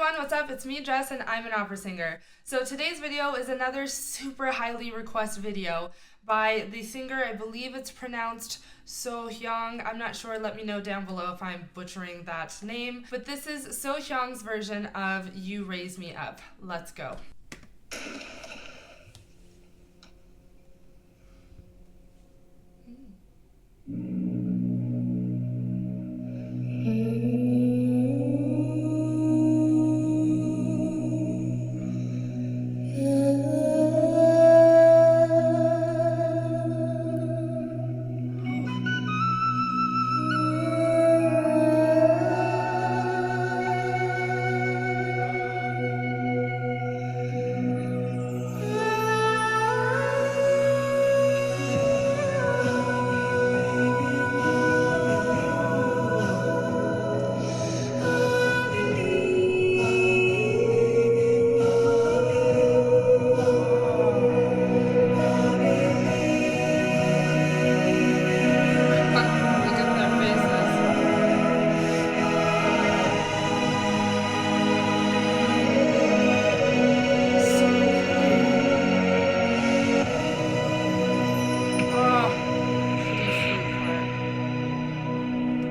everyone, what's up? It's me, Jess, and I'm an opera singer. So today's video is another super highly requested video by the singer, I believe it's pronounced Sohyang. I'm not sure, let me know down below if I'm butchering that name. But this is Sohyang's version of You Raise Me Up. Let's go.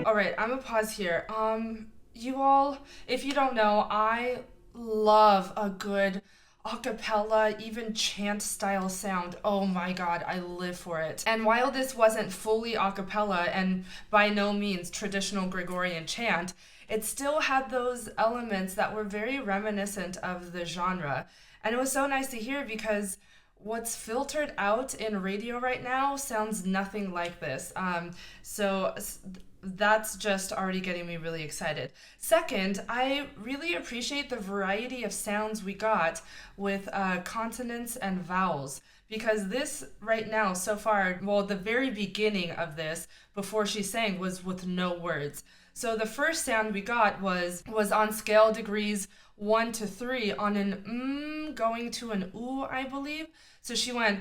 Alright, I'm gonna pause here. You all, if you don't know, I love a good acapella, even chant style sound. Oh my god, I live for it. And while this wasn't fully acapella and by no means traditional Gregorian chant, it still had those elements that were very reminiscent of the genre. And it was so nice to hear because what's filtered out in radio right now sounds nothing like this. So that's just already getting me really excited. Second, I really appreciate the variety of sounds we got with consonants and vowels, because this right now so far, well, the very beginning of this before she sang was with no words. So the first sound we got was on scale degrees 1 to 3 on an going to an oo, I believe. So she went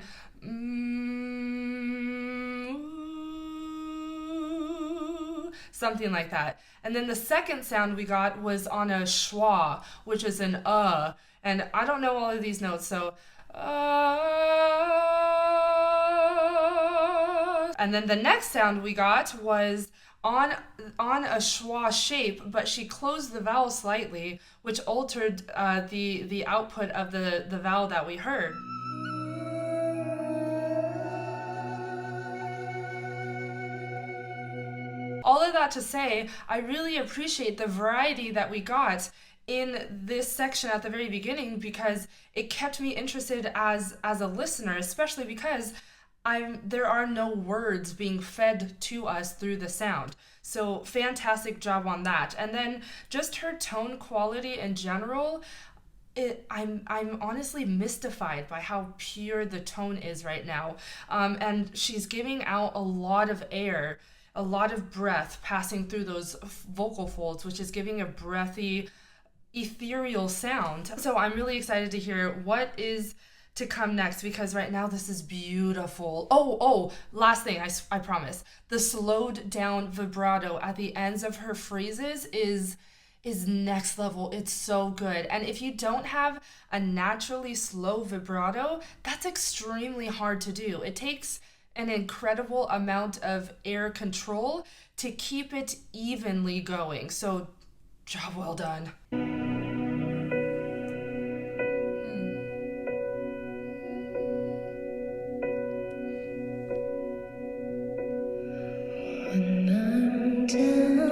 something like that. And then the second sound we got was on a schwa, which is an and I don't know all of these notes, so and then the next sound we got was on a schwa shape, but she closed the vowel slightly, which altered the output of the vowel that we heard. All of that to say, I really appreciate the variety that we got in this section at the very beginning, because it kept me interested as a listener, especially because there are no words being fed to us through the sound. So fantastic job on that. And then just her tone quality in general, I'm honestly mystified by how pure the tone is right now. And she's giving out a lot of air, a lot of breath passing through those vocal folds, which is giving a breathy, ethereal sound. So I'm really excited to hear what is to come next, because right now this is beautiful. Oh, last thing, I promise. The slowed down vibrato at the ends of her phrases is next level. It's so good. And if you don't have a naturally slow vibrato, that's extremely hard to do. It takes an incredible amount of air control to keep it evenly going. So, job well done. When I'm down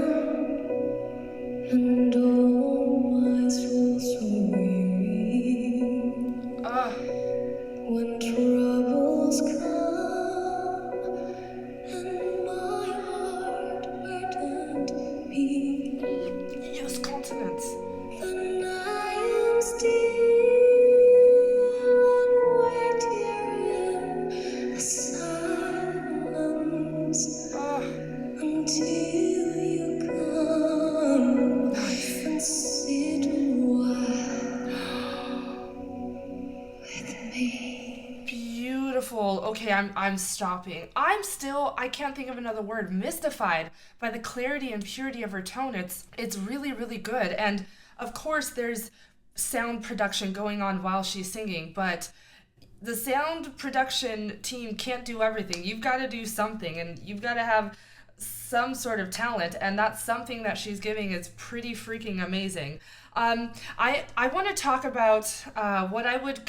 and all my soul's so weary, when troubles come and my heart burdened be, Yes, consonants. then I am still and wait here in the silence until you come and sit a while with me. Beautiful. Okay, I'm stopping. I can't think of another word, mystified by the clarity and purity of her tone. It's really, really good. And of course, there's sound production going on while she's singing, but the sound production team can't do everything. You've got to do something, and you've got to have some sort of talent, and that's something that she's giving is pretty freaking amazing. I want to talk about what I would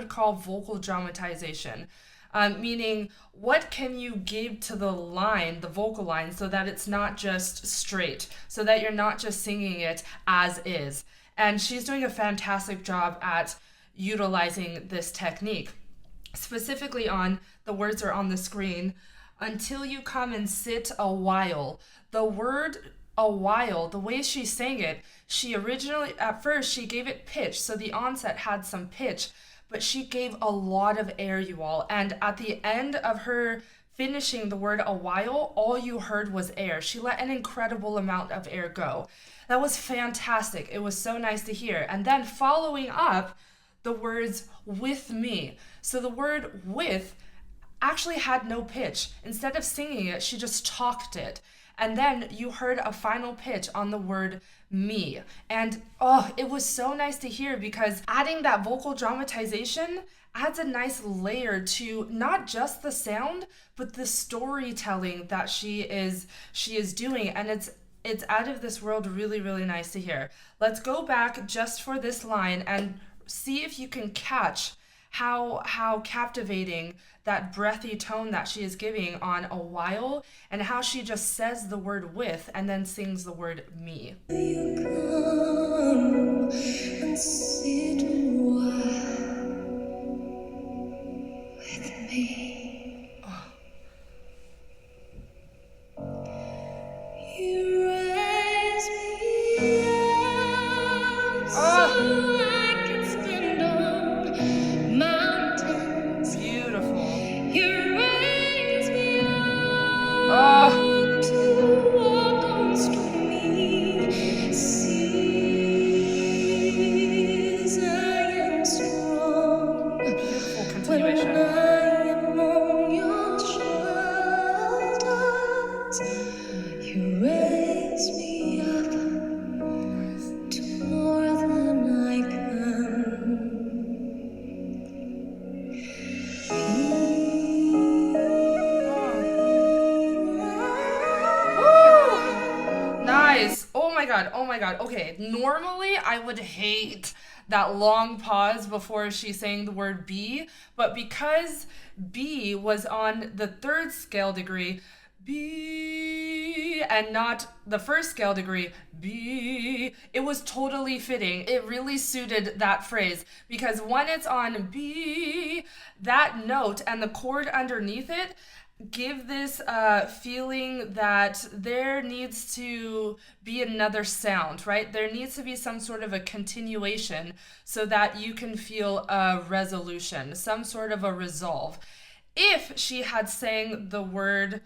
call vocal dramatization. Meaning, what can you give to the line, the vocal line, so that it's not just straight, so that you're not just singing it as is. And she's doing a fantastic job at utilizing this technique. Specifically on, the words are on the screen, until you come and sit a while. The word a while, the way she sang it, she originally, at first, she gave it pitch, so the onset had some pitch, but she gave a lot of air, you all. And at the end of her finishing the word a while, all you heard was air. She let an incredible amount of air go. That was fantastic. It was so nice to hear. And then following up, the words with me. So the word with actually had no pitch. Instead of singing it, she just talked it. And then you heard a final pitch on the word me. And it was so nice to hear, because adding that vocal dramatization adds a nice layer to not just the sound, but the storytelling that she is doing. And it's out of this world, really, really nice to hear. Let's go back just for this line and see if you can catch how captivating that breathy tone that she is giving on a while, and how she just says the word with and then sings the word me. You come and sit a while with me. You raise me up so I can stand on mountains. Beautiful. You raise me up to walk on stormy seas. I am strong Beautiful when continuation. I am on your shoulders. You raise me up to more than I can. Nice. Oh my god. Okay, normally I would hate that long pause before she sang the word B, but because B was on the third scale degree, B, and not the first scale degree, B, it was totally fitting. It really suited that phrase, because when it's on B, that note and the chord underneath it give this feeling that there needs to be another sound, right? There needs to be some sort of a continuation so that you can feel a resolution, some sort of a resolve. If she had sang the word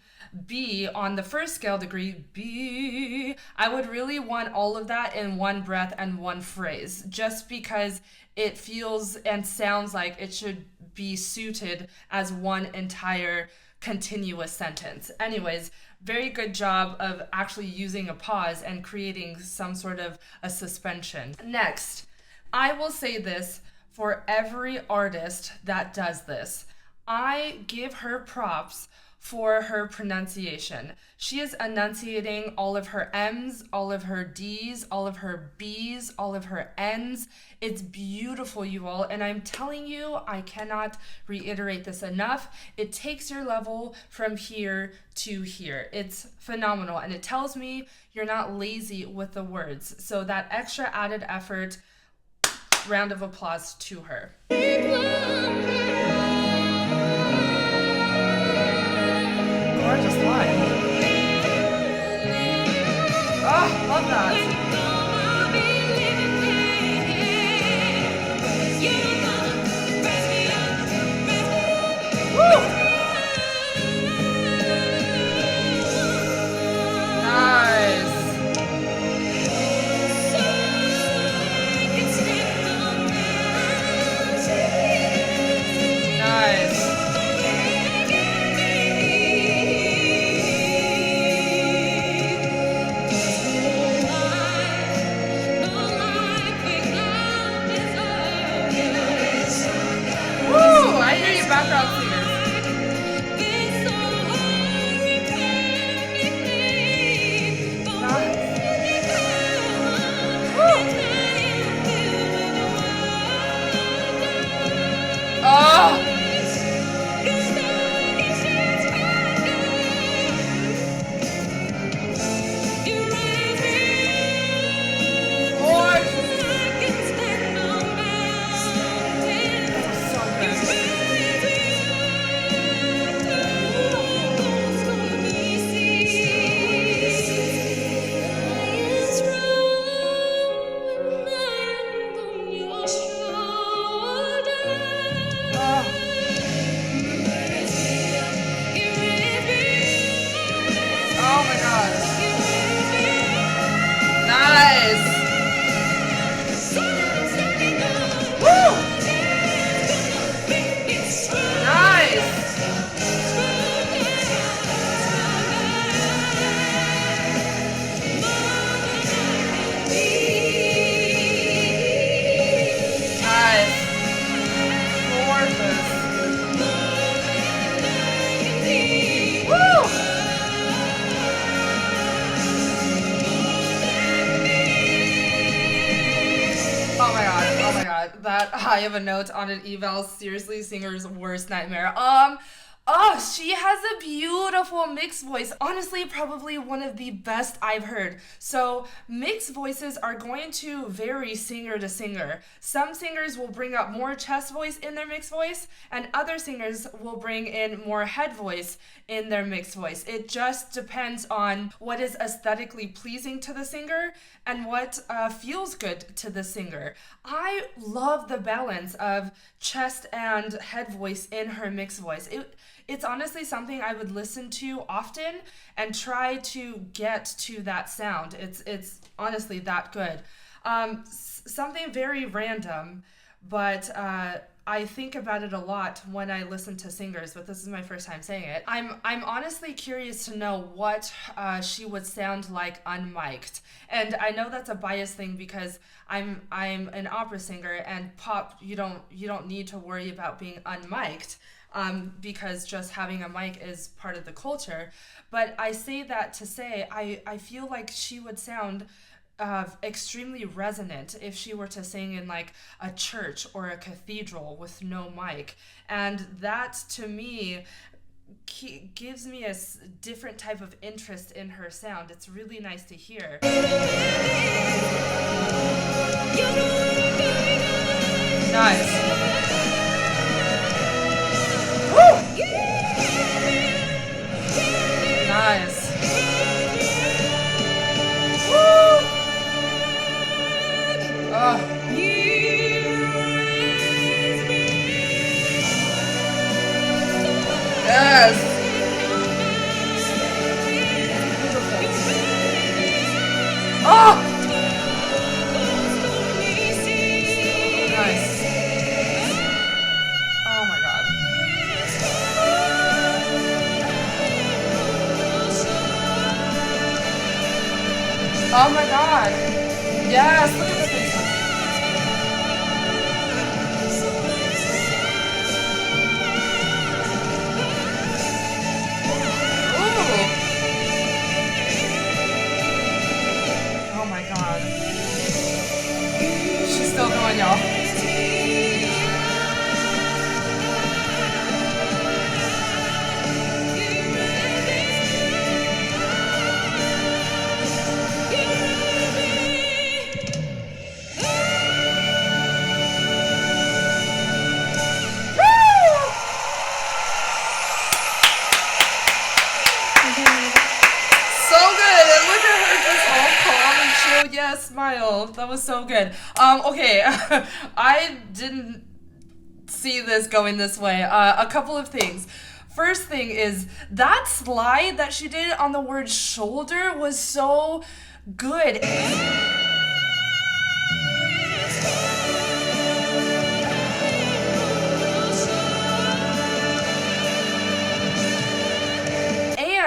B on the first scale degree, B, I would really want all of that in one breath and one phrase, just because it feels and sounds like it should be suited as one entire continuous sentence. Anyways, very good job of actually using a pause and creating some sort of a suspension. Next, I will say this for every artist that does this. I give her props for her pronunciation. She is enunciating all of her M's, all of her D's, all of her B's, all of her N's. It's beautiful, you all, and I'm telling you, I cannot reiterate this enough. It takes your level from here to here. It's phenomenal, and it tells me you're not lazy with the words. So that extra added effort, round of applause to her. Gorgeous line. Oh, love that. Woo! Nice. that high of a note on an eval, seriously, singer's worst nightmare. She has a beautiful mixed voice. Honestly, probably one of the best I've heard. So mixed voices are going to vary singer to singer. Some singers will bring up more chest voice in their mixed voice, and other singers will bring in more head voice in their mixed voice. It just depends on what is aesthetically pleasing to the singer and what feels good to the singer. I love the balance of chest and head voice in her mixed voice. It's honestly something I would listen to often and try to get to that sound. It's honestly that good. Something very random, but I think about it a lot when I listen to singers, but this is my first time saying it. I'm honestly curious to know what she would sound like unmiked. And I know that's a biased thing because I'm an opera singer, and pop, you don't need to worry about being unmiked. Because just having a mic is part of the culture. But I say that to say I feel like she would sound extremely resonant if she were to sing in like a church or a cathedral with no mic. And that to me gives me a different type of interest in her sound. It's really nice to hear. Nice. Nice. Woo! Oh. Yes. Oh. Nice. Oh my God. Oh my God. Yes, look at the face. Ooh. Oh my God. She's still going, y'all. Yes, smile. That was so good. Okay. I didn't see this going this way. A couple of things. First thing is that slide that she did on the word shoulder was so good.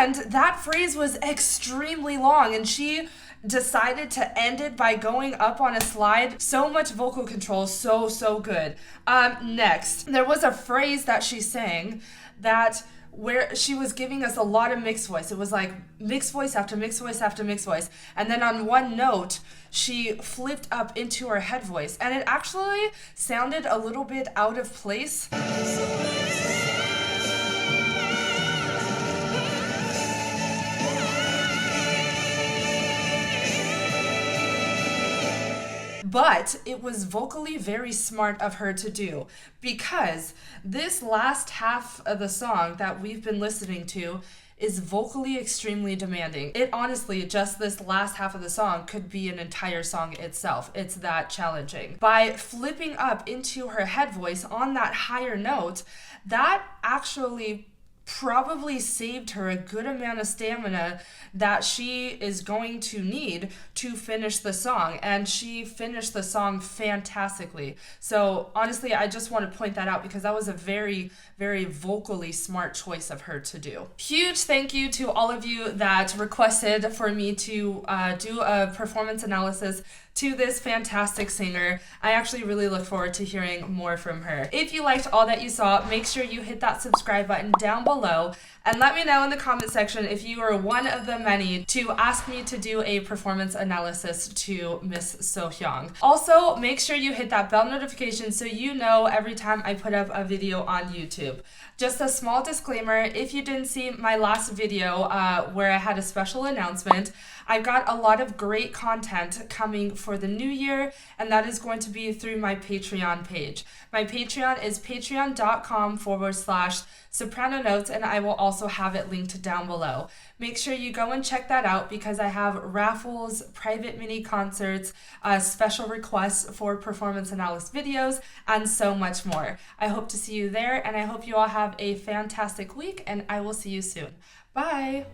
And that phrase was extremely long, and she decided to end it by going up on a slide. So much vocal control, so good. Next, there was a phrase that she sang that where she was giving us a lot of mixed voice. It was like mixed voice after mixed voice after mixed voice. And then on one note, she flipped up into her head voice. And it actually sounded a little bit out of place. But it was vocally very smart of her to do, because this last half of the song that we've been listening to is vocally extremely demanding. It honestly, just this last half of the song could be an entire song itself. It's that challenging. By flipping up into her head voice on that higher note, that actually probably saved her a good amount of stamina that she is going to need to finish the song, and she finished the song fantastically. So honestly, I just want to point that out because that was a very vocally smart choice of her to do. Huge thank you to all of you that requested for me to do a performance analysis to this fantastic singer. I actually really look forward to hearing more from her. If you liked all that you saw, make sure you hit that subscribe button down below. And let me know in the comment section if you are one of the many to ask me to do a performance analysis to Miss Sohyang. Also, make sure you hit that bell notification so you know every time I put up a video on YouTube. Just a small disclaimer, if you didn't see my last video where I had a special announcement, I've got a lot of great content coming for the new year, and that is going to be through my Patreon page. My Patreon is patreon.com/soprano notes, and I will also have it linked down below. Make sure you go and check that out because I have raffles, private mini concerts, special requests for performance analysis videos, and so much more. I hope to see you there, and I hope you all have a fantastic week, and I will see you soon. Bye!